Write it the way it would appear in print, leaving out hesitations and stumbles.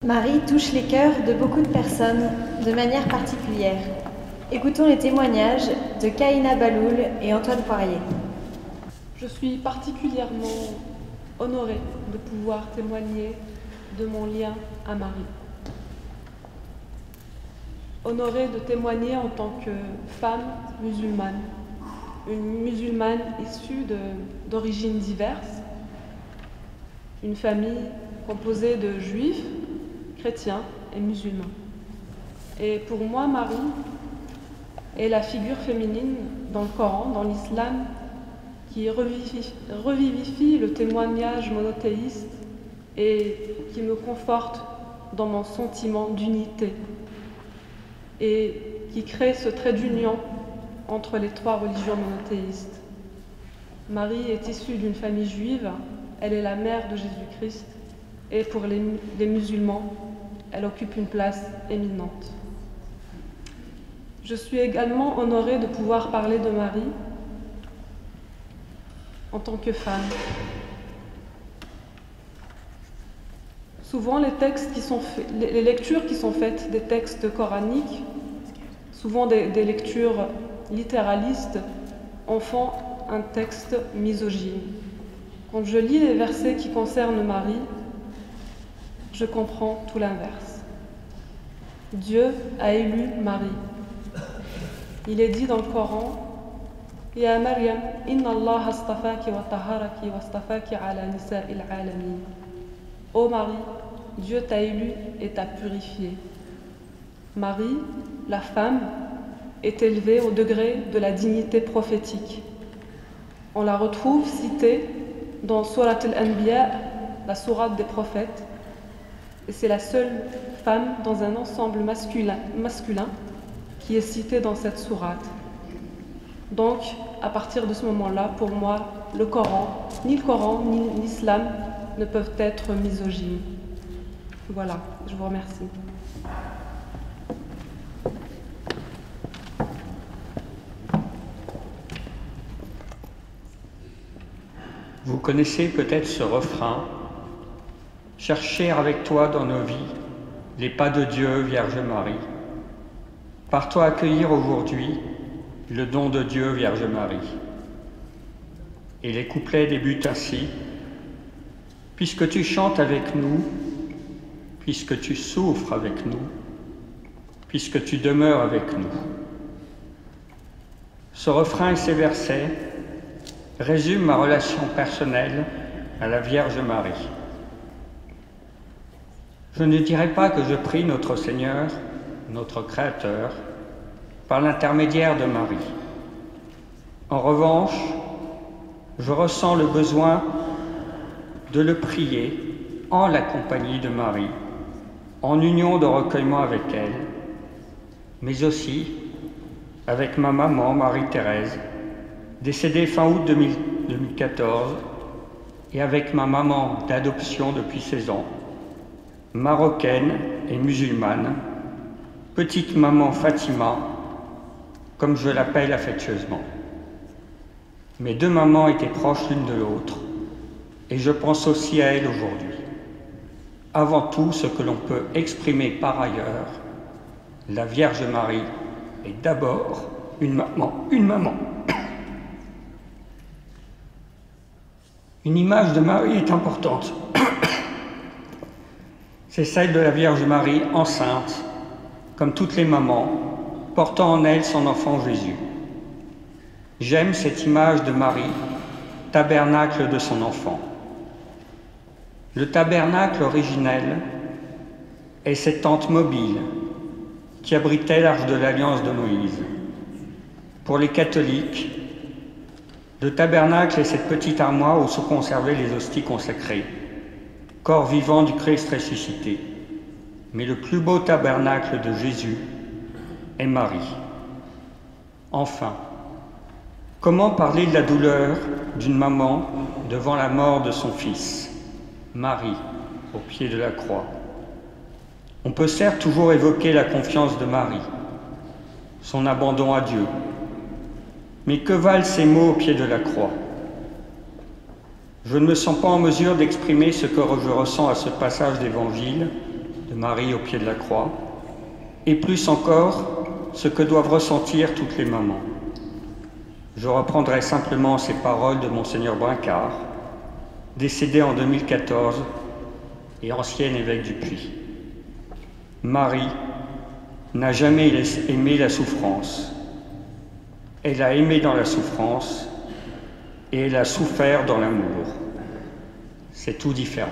Marie touche les cœurs de beaucoup de personnes de manière particulière. Écoutons les témoignages de Kaïna Baloul et Antoine Poirier. Je suis particulièrement honorée de pouvoir témoigner de mon lien à Marie. Honorée de témoigner en tant que femme musulmane, une musulmane issue d'origines diverses, une famille composée de juifs, chrétiens et musulmans. Et pour moi, Marie est la figure féminine dans le Coran, dans l'islam, qui revivifie le témoignage monothéiste et qui me conforte dans mon sentiment d'unité et qui crée ce trait d'union entre les trois religions monothéistes. Marie est issue d'une famille juive, elle est la mère de Jésus-Christ et pour les musulmans, elle occupe une place éminente. Je suis également honorée de pouvoir parler de Marie en tant que femme. Souvent, les lectures qui sont faites des textes coraniques, souvent des lectures littéralistes, en font un texte misogyne. Quand je lis les versets qui concernent Marie, je comprends tout l'inverse. Dieu a élu Marie. Il est dit dans le Coran, Ya Maryam, inna Allah astafaki wa taharaki wa astafaki ala nisa'il alamin. Ô Marie, Dieu t'a élu et t'a purifié. Marie, la femme, est élevée au degré de la dignité prophétique. On la retrouve citée dans Surat al-Anbiya, la sourate des prophètes, et c'est la seule femme dans un ensemble masculin qui est citée dans cette sourate. Donc, à partir de ce moment-là, pour moi, le Coran ni l'islam ne peuvent être misogynes. Voilà, je vous remercie. Vous connaissez peut-être ce refrain: chercher avec toi dans nos vies les pas de Dieu, Vierge Marie. Par-toi accueillir aujourd'hui le don de Dieu, Vierge Marie. Et les couplets débutent ainsi: puisque tu chantes avec nous, puisque tu souffres avec nous, puisque tu demeures avec nous. Ce refrain et ces versets résument ma relation personnelle à la Vierge Marie. Je ne dirais pas que je prie notre Seigneur, notre Créateur, par l'intermédiaire de Marie. En revanche, je ressens le besoin de le prier en la compagnie de Marie, en union de recueillement avec elle, mais aussi avec ma maman Marie-Thérèse, décédée fin août 2014, et avec ma maman d'adoption depuis 16 ans, marocaine et musulmane, petite maman Fatima, comme je l'appelle affectueusement. Mes deux mamans étaient proches l'une de l'autre, et je pense aussi à elle aujourd'hui. Avant tout, ce que l'on peut exprimer par ailleurs, la Vierge Marie est d'abord une maman. Une image de Marie est importante. C'est celle de la Vierge Marie enceinte, comme toutes les mamans, portant en elle son enfant Jésus. J'aime cette image de Marie, tabernacle de son enfant. Le tabernacle originel est cette tente mobile qui abritait l'arche de l'Alliance de Moïse. Pour les catholiques, le tabernacle est cette petite armoire où sont conservées les hosties consacrées, corps vivant du Christ ressuscité. Mais le plus beau tabernacle de Jésus est Marie. Enfin, comment parler de la douleur d'une maman devant la mort de son fils, Marie, au pied de la croix? On peut certes toujours évoquer la confiance de Marie, son abandon à Dieu, mais que valent ces mots au pied de la croix? Je ne me sens pas en mesure d'exprimer ce que je ressens à ce passage d'évangile de Marie au pied de la croix, et plus encore ce que doivent ressentir toutes les mamans. Je reprendrai simplement ces paroles de Monseigneur Brincard, décédé en 2014 et ancien évêque du Puy. Marie n'a jamais aimé la souffrance. Elle a aimé dans la souffrance et elle a souffert dans l'amour. C'est tout différent.